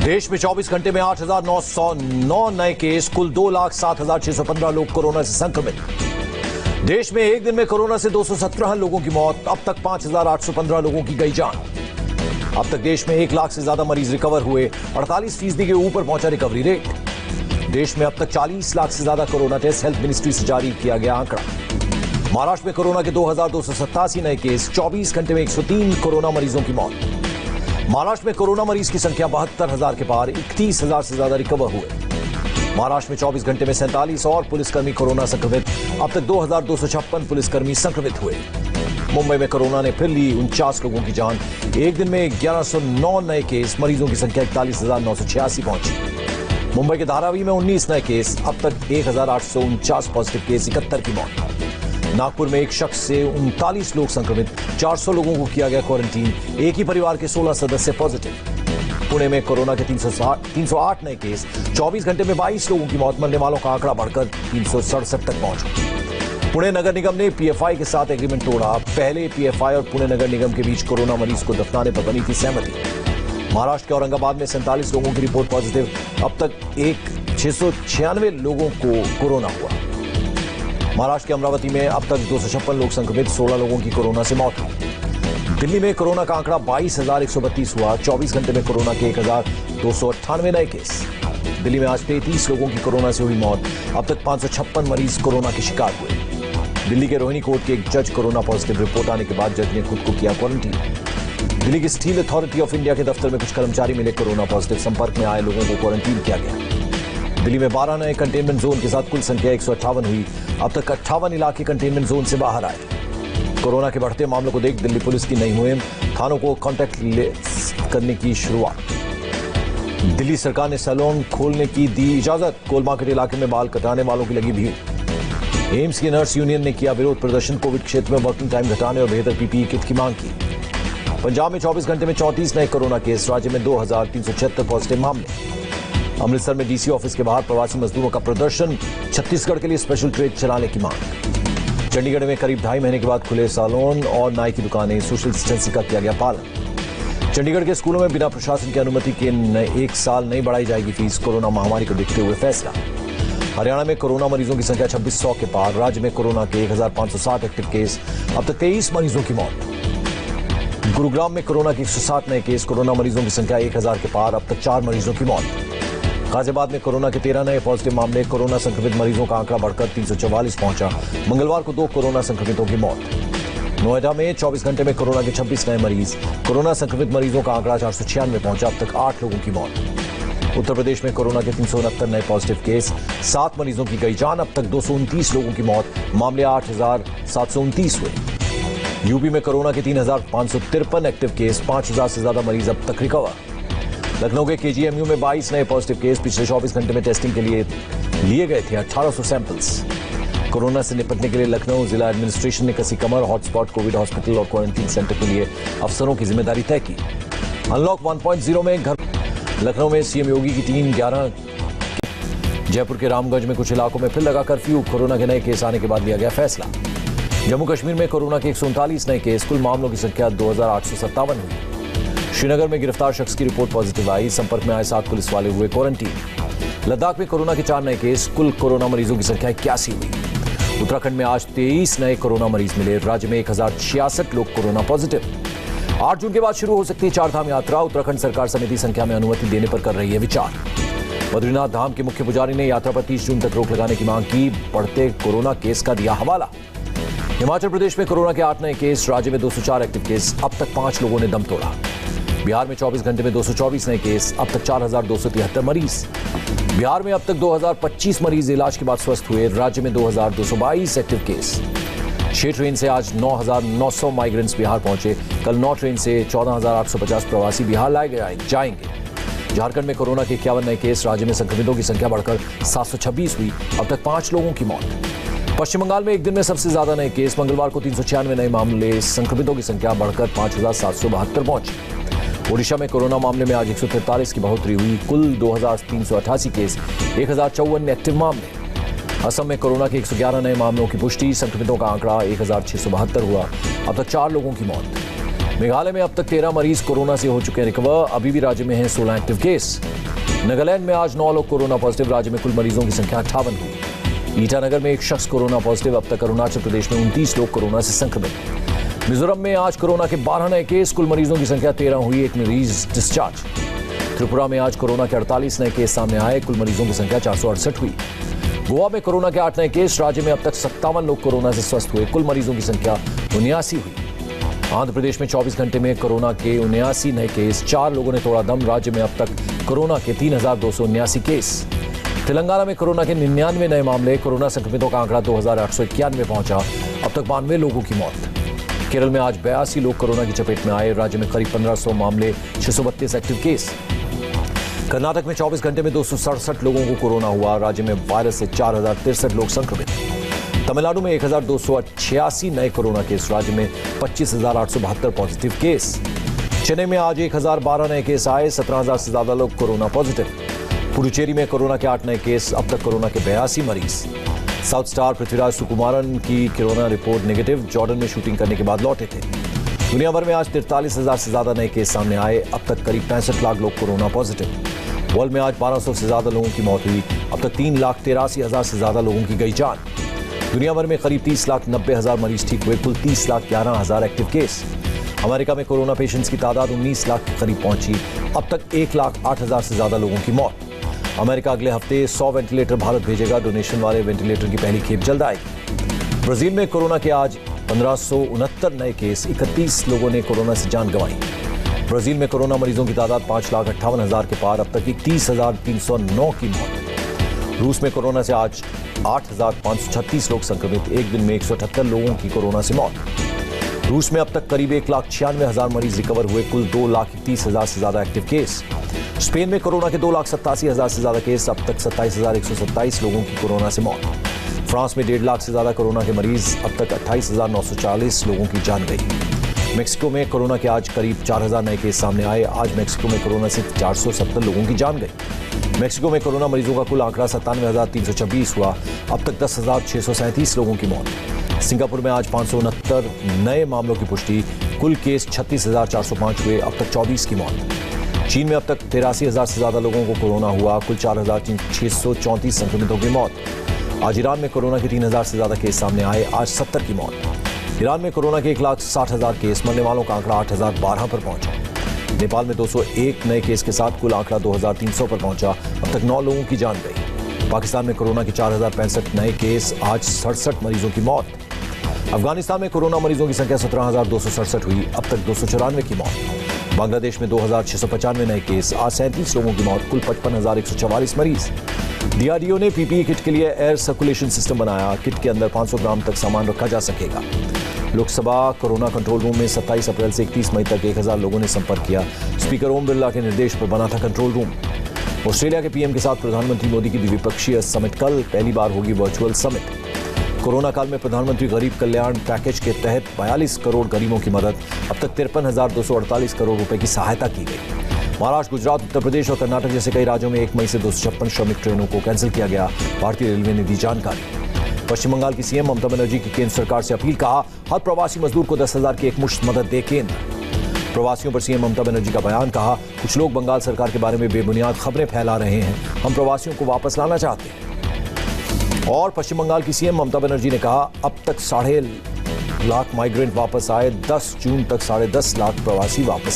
देश में 24 घंटे में 8,909 नए केस, कुल 2,07,615 लोग कोरोना से संक्रमित। देश में एक दिन में कोरोना से 217 लोगों की मौत, अब तक 5,815 लोगों की गई जान। अब तक देश में 1 लाख से ज्यादा मरीज रिकवर हुए, 48% के ऊपर पहुंचा रिकवरी रेट। देश में अब तक 40 लाख से ज्यादा कोरोना टेस्ट, हेल्थ मिनिस्ट्री से जारी किया गया आंकड़ा। महाराष्ट्र में कोरोना के 2,287 नए केस, 24 घंटे में 103 कोरोना मरीजों की मौत। महाराष्ट्र में कोरोना मरीज की संख्या 72,000 के पार, 31,000 से ज्यादा रिकवर हुए। महाराष्ट्र में 24 घंटे में 47 और पुलिसकर्मी कोरोना संक्रमित, अब तक 2,256 पुलिसकर्मी संक्रमित हुए। मुंबई में कोरोना ने फिर ली 49 लोगों की जान, एक दिन में 1109 नए केस, मरीजों की संख्या 41,986 पहुंची। मुंबई के धारावी में 19 नए केस, अब तक 1,849 पॉजिटिव केस, 71 की मौत। नागपुर में एक शख्स से 39 लोग संक्रमित, 400 लोगों को किया गया क्वारंटीन, एक ही परिवार के 16 सदस्य पॉजिटिव। पुणे में कोरोना के 308 नए केस, 24 घंटे में 22 लोगों की मौत, मरने वालों का आंकड़ा बढ़कर 367 तक पहुंचा। पुणे नगर निगम ने पीएफआई के साथ एग्रीमेंट तोड़ा, पहले पीएफआई और पुणे नगर निगम के बीच कोरोना मरीज को दफनाने पर बनी थी सहमति। महाराष्ट्र के औरंगाबाद में 47 लोगों की रिपोर्ट पॉजिटिव, अब तक 696 लोगों को कोरोना हुआ। महाराष्ट्र के अमरावती में अब तक 256 लोग संक्रमित, 16 लोगों की कोरोना से मौत हुई। दिल्ली में कोरोना का आंकड़ा 22,132 हुआ, 24 घंटे में कोरोना के 1,298 नए केस। दिल्ली में आज 33 लोगों की कोरोना से हुई मौत, अब तक 556 मरीज कोरोना के शिकार हुए। दिल्ली के रोहिणी कोर्ट के एक जज कोरोना पॉजिटिव रिपोर्ट आने के बाद जज ने खुद को किया क्वारंटीन। दिल्ली की स्टील अथॉरिटी ऑफ इंडिया के दफ्तर में कुछ कर्मचारी मिले कोरोना पॉजिटिव, संपर्क में आए लोगों को क्वारंटीन किया गया। दिल्ली में 12 नए कंटेनमेंट जोन के साथ कुल संख्या 158 हुई, अब तक 58 इलाके कंटेनमेंट जोन से बाहर आए। कोरोना के बढ़ते मामलों को देख दिल्ली पुलिस की नई मुहिम, थानों को कॉन्टैक्ट लेस करने की शुरुआत। दिल्ली सरकार ने सैलून खोलने की दी इजाजत, कोल मार्केट इलाके में बाल कटाने वालों की लगी भीड़। एम्स की नर्स यूनियन ने किया विरोध प्रदर्शन, कोविड क्षेत्र में वर्किंग टाइम घटाने और बेहतर पीपीई किट की मांग की। पंजाब में 24 घंटे में 34 नए कोरोना केस, राज्य में 2,376 पॉजिटिव मामले। अमृतसर में डीसी ऑफिस के बाहर प्रवासी मजदूरों का प्रदर्शन, छत्तीसगढ़ के लिए स्पेशल ट्रेन चलाने की मांग। चंडीगढ़ में करीब 2.5 महीने के बाद खुले सैलून और नाई की दुकानें, सोशल डिस्टेंसिंग का किया गया पालन। चंडीगढ़ के स्कूलों में बिना प्रशासन की अनुमति के 1 साल नहीं बढ़ाई जाएगी फीस, कोरोना महामारी को देखते हुए फैसला। हरियाणा में कोरोना मरीजों की संख्या 2600 के पार, राज्य में कोरोना के 1,560 एक्टिव केस, अब तक 23 मरीजों की मौत। गुरुग्राम में कोरोना के 160 नए केस, कोरोना मरीजों की संख्या 1,000 के पार, अब तक 4 मरीजों की मौत। गाजियाबाद में कोरोना के 13 नए पॉजिटिव मामले, कोरोना संक्रमित मरीजों का आंकड़ा बढ़कर 344 पहुंचा। मंगलवार को 2 कोरोना संक्रमितों की मौत। नोएडा में 24 घंटे में कोरोना के 26 नए मरीज, कोरोना संक्रमित मरीजों का आंकड़ा 496 पहुंचा, अब तक 8 लोगों की मौत। उत्तर प्रदेश में कोरोना के 369 नए पॉजिटिव केस, 7 मरीजों की गई जान, अब तक 229 लोगों की मौत, मामले 8,729 हुए। यूपी में कोरोना के 3,553 एक्टिव केस, 5,000 से ज्यादा मरीज अब तक रिकवर। लखनऊ के केजीएमयू में 22 नए पॉजिटिव केस, पिछले 24 घंटे में टेस्टिंग के लिए लिए गए थे 1800 सैंपल्स। कोरोना से निपटने के लिए लखनऊ जिला एडमिनिस्ट्रेशन ने कसी कमर, हॉटस्पॉट कोविड हॉस्पिटल और क्वारंटीन सेंटर के लिए अफसरों की जिम्मेदारी तय की। अनलॉक 1.0 में घर लखनऊ में सीएम योगी की टीम 11, जयपुर के रामगंज में कुछ इलाकों में फिर लगा कर्फ्यू, कोरोना के नए केस आने के बाद लिया गया फैसला। जम्मू कश्मीर में कोरोना के 139 नए केस, कुल मामलों की संख्या 2,857 हुई। श्रीनगर में गिरफ्तार शख्स की रिपोर्ट पॉजिटिव आई, संपर्क में आए 7 पुलिस वाले हुए क्वारंटीन। लद्दाख में कोरोना के 4 नए केस, कुल कोरोना मरीजों की संख्या 81 हुई। उत्तराखंड में आज 23 नए कोरोना मरीज मिले, राज्य में 1,066 लोग कोरोना पॉजिटिव। 8 जून के बाद शुरू हो सकती है 4 धाम यात्रा, उत्तराखंड सरकार समिति संख्या में अनुमति देने पर कर रही है विचार। बद्रीनाथ धाम के मुख्य पुजारी ने यात्रा पर 30 जून तक रोक लगाने की मांग की, बढ़ते कोरोना केस का दिया हवाला। हिमाचल प्रदेश में कोरोना के 8 नए केस, राज्य में 204 एक्टिव केस, अब तक 5 लोगों ने दम तोड़ा। बिहार में 24 घंटे में 224 नए केस, अब तक 4,273 मरीज। बिहार में अब तक 2,025 मरीज इलाज के बाद स्वस्थ हुए, राज्य में 2,222 एक्टिव केस। 6 ट्रेन से आज 9,900 माइग्रेंट्स बिहार पहुंचे, कल 9 ट्रेन से 14,850 प्रवासी बिहार लाए जाएंगे। झारखंड में कोरोना के 51 नए केस, राज्य में संक्रमितों की संख्या बढ़कर 726 हुई, अब तक 5 लोगों की मौत। पश्चिम बंगाल में एक दिन में सबसे ज्यादा नए केस, मंगलवार को 396 नए मामले, संक्रमितों की संख्या बढ़कर 5,772 पहुंची। ओडिशा में कोरोना मामले में आज 143 की बढ़ोतरी हुई, कुल 2,388 केस, 1,054 एक्टिव मामले। असम में कोरोना के 111 नए मामलों की पुष्टि, संक्रमितों का आंकड़ा 1,672 हुआ, अब तक 4 लोगों की मौत। मेघालय में अब तक 13 मरीज कोरोना से हो चुके हैं रिकवर। अभी भी राज्य में हैं 16 एक्टिव केस। नागालैंड में आज 9 लोग कोरोना पॉजिटिव। राज्य में कुल मरीजों की संख्या 58 हुई। ईटानगर में एक शख्स कोरोना पॉजिटिव। अब तक अरुणाचल प्रदेश में 29 लोग कोरोना से संक्रमित। मिजोरम में आज कोरोना के 12 नए केस। कुल मरीजों की संख्या 13 हुई। एक मरीज डिस्चार्ज। त्रिपुरा में आज कोरोना के 48 नए केस सामने आए। कुल मरीजों की संख्या 468 हुई। गोवा में कोरोना के 8 नए केस। राज्य में अब तक 57 लोग कोरोना से स्वस्थ हुए। कुल मरीजों की संख्या 79 हुई। आंध्र प्रदेश में 24 घंटे में कोरोना के 79 नए केस। 4 लोगों ने तोड़ा दम। राज्य में अब तक कोरोना के 3,279 केस। तेलंगाना में कोरोना के 99 नए मामले। कोरोना संक्रमितों का आंकड़ा 2,891 पहुंचा। अब तक 92 लोगों की मौत। केरल में आज 82 लोग कोरोना की चपेट में आए। राज्य में करीब 1500 मामले, 632 एक्टिव केस। कर्नाटक में 24 घंटे में 267 लोगों को कोरोना हुआ। राज्य में वायरस से 4,063 लोग संक्रमित। तमिलनाडु में 1,286 नए कोरोना केस। राज्य में 25,872 पॉजिटिव केस। चेन्नई में आज 1,012 नए केस आए। 17,000 से ज्यादा लोग कोरोना पॉजिटिव। पुडुचेरी में कोरोना के 8 नए केस। अब तक कोरोना के 82 मरीज। साउथ स्टार पृथ्वीराज सुकुमारन की कोरोना रिपोर्ट नेगेटिव। जॉर्डन में शूटिंग करने के बाद लौटे थे। दुनिया भर में आज 43,000 से ज्यादा नए केस सामने आए। अब तक करीब 65 लाख लोग कोरोना पॉजिटिव। वर्ल्ड में आज 1200 से ज्यादा लोगों की मौत हुई। अब तक 3,83,000 से ज्यादा लोगों की गई जान। दुनिया भर में करीब 30,90,000 मरीज ठीक हुए। कुल 30,11,000 एक्टिव केस। अमेरिका में कोरोना पेशेंट्स की तादाद 19 लाख के करीब पहुंची। अब तक 1,08,000 से ज्यादा लोगों की मौत। अमेरिका अगले हफ्ते 100 वेंटिलेटर भारत भेजेगा। डोनेशन वाले वेंटिलेटर की पहली खेप जल्द आएगी। ब्राजील में कोरोना के आज 1569 नए केस। 31 लोगों ने कोरोना से जान गंवाई। ब्राजील में कोरोना मरीजों की तादाद 5,58,000 के पार। अब तक 31,309 की मौत। रूस में कोरोना से आज 8,536 लोग संक्रमित। एक दिन में 178 लोगों की कोरोना से मौत। रूस में अब तक करीब 1,96,000 मरीज रिकवर हुए। कुल 2,31,000 से ज्यादा एक्टिव केस। स्पेन में कोरोना के 2,87,000 से ज्यादा केस। अब तक 27,127 लोगों की कोरोना से मौत। फ्रांस में 1.5 लाख से ज्यादा कोरोना के मरीज। अब तक 28,940 लोगों की जान गई। मेक्सिको में कोरोना के आज करीब 4,000 नए केस सामने आए। आज मेक्सिको में कोरोना से 470 लोगों की जान गई। मेक्सिको में कोरोना मरीजों का कुल आंकड़ा 97,326 हुआ। अब तक 10,637 लोगों की मौत। सिंगापुर में आज 569 नए मामलों की पुष्टि। कुल केस 36,405 हुए। अब तक 24 की मौत। चीन में अब तक 83,000 से ज्यादा लोगों को कोरोना हुआ। कुल 4,634 संक्रमितों की मौत। आज ईरान में कोरोना के 3,000 से ज्यादा केस सामने आए। आज 70 की मौत। ईरान में कोरोना के 1,60,000 केस। मरने वालों का आंकड़ा 8,012 पर पहुंचा। नेपाल में 201 नए केस के साथ कुल आंकड़ा 2,300 पर पहुंचा। अब तक 9 लोगों की जान गई। पाकिस्तान में कोरोना के 4,065 नए केस। आज 67 मरीजों की मौत। अफगानिस्तान में कोरोना मरीजों की संख्या 17,267 हुई। अब तक 294 की मौत। बांग्लादेश में 2,695 नए केस। आज 37 लोगों की मौत। कुल 55,144 मरीज। डीआरडीओ ने पीपीई किट के लिए एयर सर्कुलेशन सिस्टम बनाया। किट के अंदर 500 ग्राम तक सामान रखा जा सकेगा। लोकसभा कोरोना कंट्रोल रूम में 27 अप्रैल से 31 मई तक 1,000 लोगों ने संपर्क किया। स्पीकर ओम बिरला के निर्देश पर बना था कंट्रोल रूम। ऑस्ट्रेलिया के पीएम के साथ प्रधानमंत्री मोदी की द्विपक्षीय समिट कल। पहली बार होगी वर्चुअल समिट। कोरोना काल में प्रधानमंत्री गरीब कल्याण पैकेज के तहत 42 करोड़ गरीबों की मदद। अब तक 53,248 करोड़ रुपए की सहायता की गई। महाराष्ट्र, गुजरात, उत्तर प्रदेश और कर्नाटक जैसे कई राज्यों में 1 मई से 256 श्रमिक ट्रेनों को कैंसिल किया गया। भारतीय रेलवे ने दी जानकारी। पश्चिम बंगाल की सीएम ममता बनर्जी की केंद्र सरकार से अपील। कहा, हर प्रवासी मजदूर को 10,000 की एक मुश्त मदद दे केंद्र। प्रवासियों पर सीएम ममता बनर्जी का बयान। कहा, कुछ लोग बंगाल सरकार के बारे में बेबुनियाद खबरें फैला रहे हैं। हम प्रवासियों को वापस लाना चाहते हैं। और पश्चिम बंगाल की सीएम ममता बनर्जी ने कहा, अब तक 1.5 लाख माइग्रेंट वापस आए। 10 जून तक 10.5 लाख प्रवासी वापस